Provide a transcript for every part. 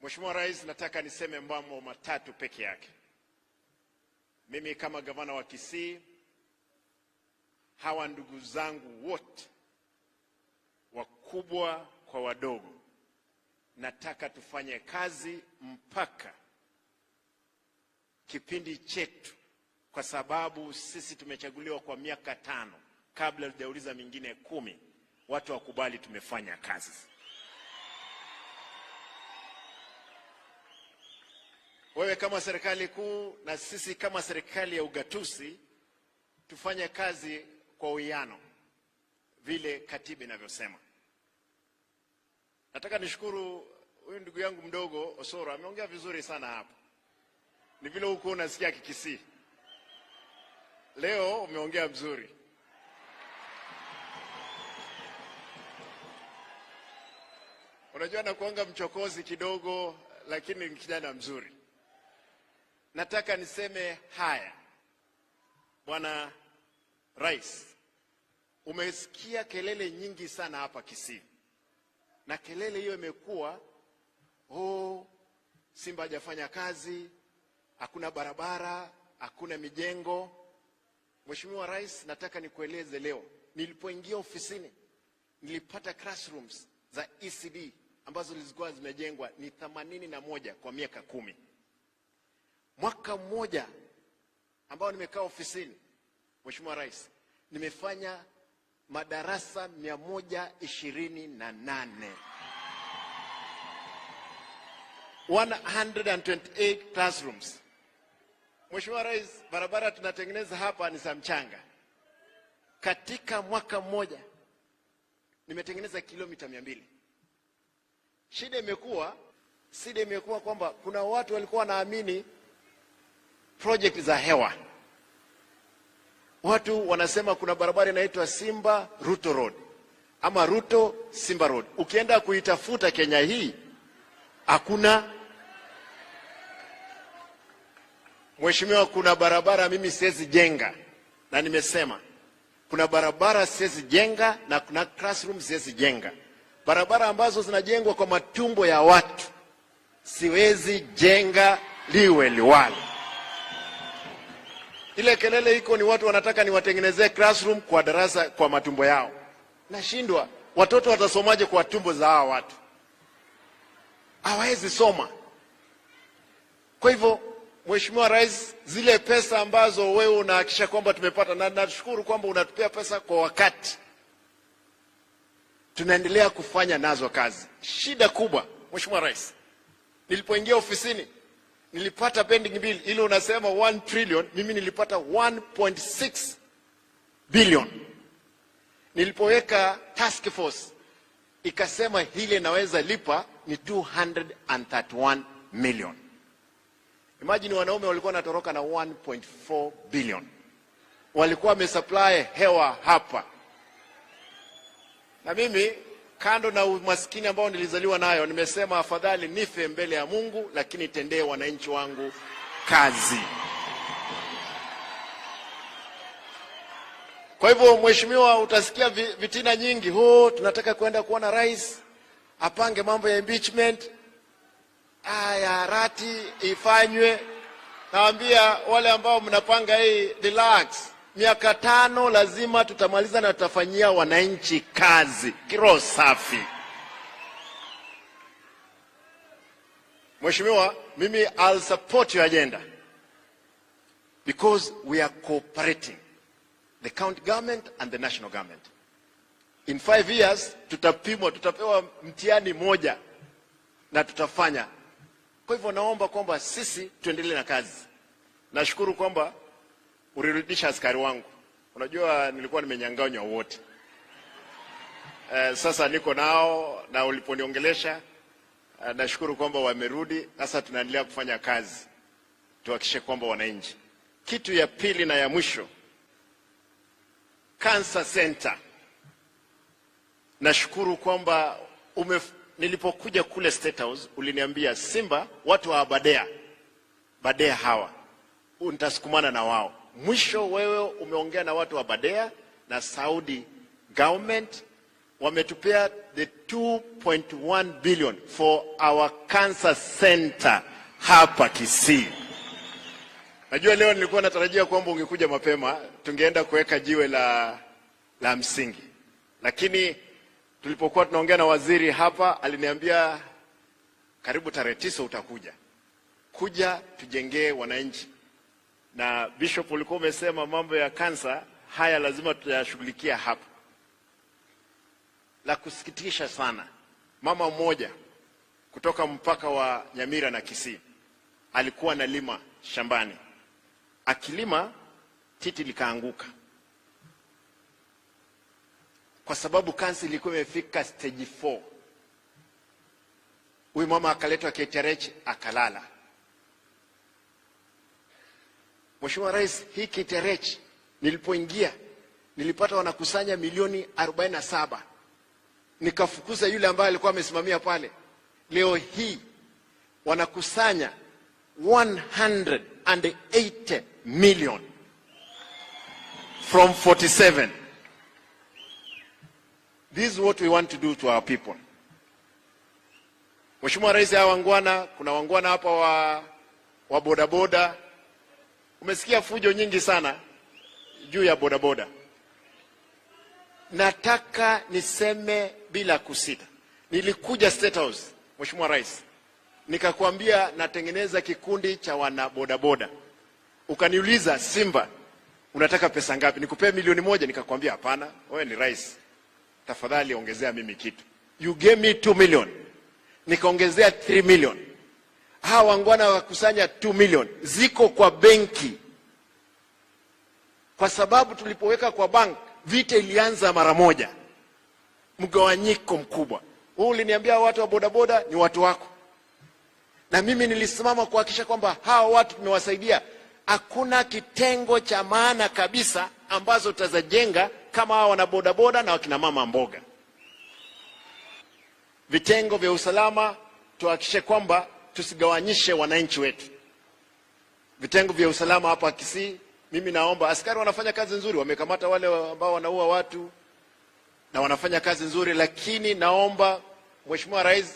Mheshimiwa Rais, nataka niseme mambo matatu peke yake. Mimi kama gavana wa Kisii, hawa ndugu zangu wote, wakubwa kwa wadogo, nataka tufanye kazi mpaka kipindi chetu, kwa sababu sisi tumechaguliwa kwa miaka 5 kabla hujauliza mingine 10. Watu wakubali tumefanya kazi. Wewe kama serikali kuu na sisi kama serikali ya ugatuzi tufanye kazi kwa uwiano vile katiba inavyosema. Nataka nishukuru huyu ndugu yangu mdogo Osoro, ameongea vizuri sana hapa. Ni vile huko unasikia Kisii. Leo umeongea vizuri. Unajua na kuanga mchokozi kidogo, lakini ni kijana mzuri. Nataka niseme haya. Bwana Rais, umesikia kelele nyingi sana hapa Kisii. Na kelele hiyo imekuwa, Simba hajafanya kazi, hakuna barabara, hakuna mijengo. Mheshimiwa Rais, nataka nikueleze leo, nilipoingia ofisini nilipata classrooms za ECD ambazo zilikuwa zimejengwa ni 81 kwa miaka 10. Mwaka mmoja ambao nimekaa ofisini, Mheshimiwa Rais, nimefanya madarasa 128. 128 classrooms. Mheshimiwa Rais, barabara tunatengeneza hapa ni za mchanga. Katika mwaka mmoja nimetengeneza kilomita 200. Shida imekuwa kwamba kuna watu walikuwa wanaamini project za hewa. Watu wanasema kuna barabara inaitwa Simba Ruto Road ama Ruto Simba Road. Ukienda kuitafuta Kenya hii hakuna. Mheshimiwa, kuna barabara mimi siwezi jenga, na nimesema kuna barabara siwezi jenga na kuna classroom siwezi jenga. Barabara ambazo zinajengwa kwa matumbo ya watu siwezi jenga liwe liwalo. Ile kelele iko ni watu wanataka niwatengenezee classroom kwa darasa kwa matumbo yao. Nashindwa, watoto watasomaje kwa tumbo za hao watu? Hawezi soma. Kwa hivyo, Mheshimiwa Rais, zile pesa ambazo wewe unahakisha kwamba tumepata, na nashukuru kwamba unatupea pesa kwa wakati, tunaendelea kufanya nazo kazi. Shida kubwa, Mheshimiwa Rais, nilipoingia ofisini nilipata pending bill ile unasema 1 trillion, mimi nilipata 1.6 billion. Nilipoweka task force ikasema hile naweza lipa ni 231 million. Imagine wanaume walikuwa wanatoroka na 1.4 billion. Walikuwa wamesupply hewa hapa. Na mimi kando na umaskini ambao nilizaliwa nayo, nimesema afadhali nife mbele ya Mungu lakini tendee wananchi wangu kazi. Kwa hivyo Mheshimiwa, utasikia vitina nyingi. Tunataka kwenda kuona rais apange mambo ya impeachment. Ya Arati ifanywe. Naambia wale ambao mnapanga hii, relax. Miaka 5 lazima tutamaliza na tutafanyia wananchi kazi kiroho safi. Mheshimiwa, mimi I'll support your agenda because we are cooperating, the county government and the national government. In 5 years tutapewa mtihani moja na tutafanya. Kwa hivyo naomba kwamba sisi tuendelee na kazi. Nashukuru kwamba ulirudisha askari wangu. Unajua nilikuwa nimenyang'anywa wote. Sasa niko nao na uliponiongelesha, nashukuru kwamba wamerudi. Sasa tunaendelea kufanya kazi tuhakikishe kwamba wananchi. Kitu ya pili na ya mwisho, Cancer Center. Nashukuru kwamba nilipokuja kule State House uliniambia Simba watu wa Badea hawa nitasukumana na wao. Mwisho wewe umeongea na watu wa Badea na Saudi government, wametupea the 2.1 billion for our cancer center hapa Kisii. Najua leo nilikuwa natarajia kwamba ungekuja mapema, tungeenda kuweka jiwe la msingi. Lakini tulipokuwa tunaongea na waziri hapa, aliniambia karibu tarehe 9 utakuja. Kuja tujengee wananchi. Na Bishop ulikuwa umesema mambo ya kansa haya lazima tuyashughulikia hapa. La kusikitisha sana, mama mmoja kutoka mpaka wa Nyamira na Kisii alikuwa analima shambani. Akilima titi likaanguka. Kwa sababu kansa ilikuwa imefika stage 4. Huyu mama akaletwa KTRH akalala. Mheshimiwa Rais, hii KTRH nilipoingia nilipata wanakusanya milioni 47. Nikafukuza yule ambaye alikuwa amesimamia pale. Leo hii wanakusanya 180 million from 47. This is what we want to do to our people. Mheshimiwa Rais, hawa wangwana, kuna wangwana hapa wa bodaboda. Umesikia fujo nyingi sana juu ya bodaboda. Nataka niseme bila kusita. Nilikuja State House, Mheshimiwa Rais, nikakwambia natengeneza kikundi cha wana bodaboda. Ukaniuliza, Simba, unataka pesa ngapi? Nikupee milioni 1. Nikakwambia hapana, wewe ni rais, tafadhali ongezea mimi kitu. You gave me 2 million. Nikaongezea 3 million. Hawa wangwana wakusanya 2 million. Ziko kwa benki. Kwa sababu tulipoweka kwa bank, vita ilianza mara moja. Mgawanyiko mkubwa. Wewe uliniambia watu wa bodaboda ni watu wako. Na mimi nilisimama kuhakikisha kwamba hawa watu tumewasaidia. Hakuna kitengo cha maana kabisa ambazo tutajenga kama hawa wana bodaboda na wakina mama mboga. Vitengo vya usalama tuhakikishe kwamba tusigawanyishe wananchi wetu. Vitengo vya usalama hapa Kisii, mimi naomba, askari wanafanya kazi nzuri, wamekamata wale ambao wanaua watu na wanafanya kazi nzuri, lakini naomba Mheshimiwa Rais,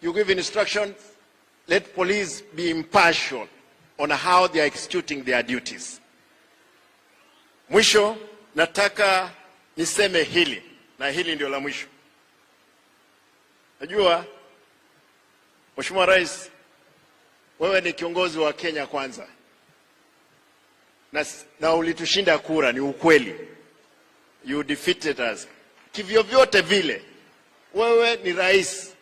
you give instructions, let police be impartial on how they are executing their duties. Mwisho nataka niseme hili, na hili ndio la mwisho. Najua Mheshimiwa Rais, wewe ni kiongozi wa Kenya kwanza. Na ulitushinda kura, ni ukweli. You defeated us. Kivyo vyote vile, wewe ni rais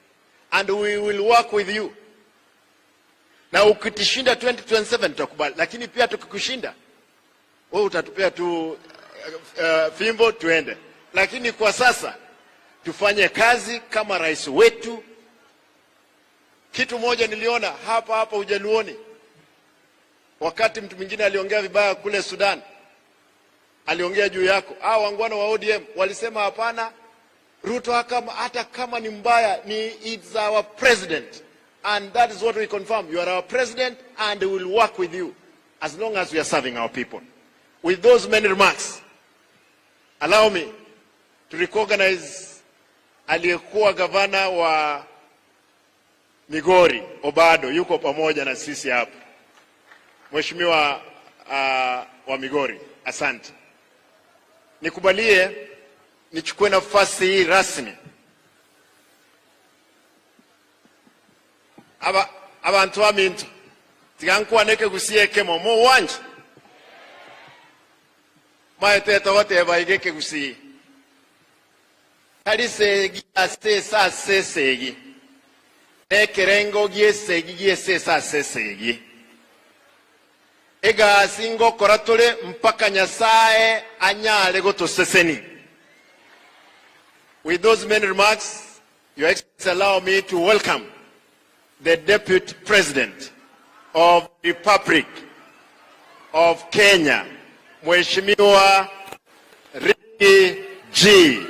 and we will work with you. Na ukitishinda 2027 tutakubali, lakini pia tukikushinda wewe utatupea tu fimbo tuende. Lakini kwa sasa tufanye kazi kama rais wetu. Kitu moja niliona hapa Ujaluoni, wakati mtu mwingine aliongea vibaya kule Sudan, aliongea juu yako. Hao wangwana wa ODM walisema hapana, Ruto hata kama ni mbaya, it's our president, and that is what we confirm. You are our president and we will work with you as long as we are serving our people. With those many remarks, allow me to recognize aliyekuwa gavana wa Migori, Obado, yuko pamoja na sisi hapa. Mheshimiwa wa Migori, asante. Nikubalie nichukue nafasi hii rasmi. Abantu wa mintu tigankwaneke gusieke mo wanje maeteta wote baigeke gusi harisegi asesa sesegi ekerengo giesesa sesegi ega singo koratole mpaka Nyasaye anyale gotoseseni. With those many remarks, Your Excellency, allow me to welcome the Deputy President of the Republic of Kenya, Mheshimiwa Ricky G.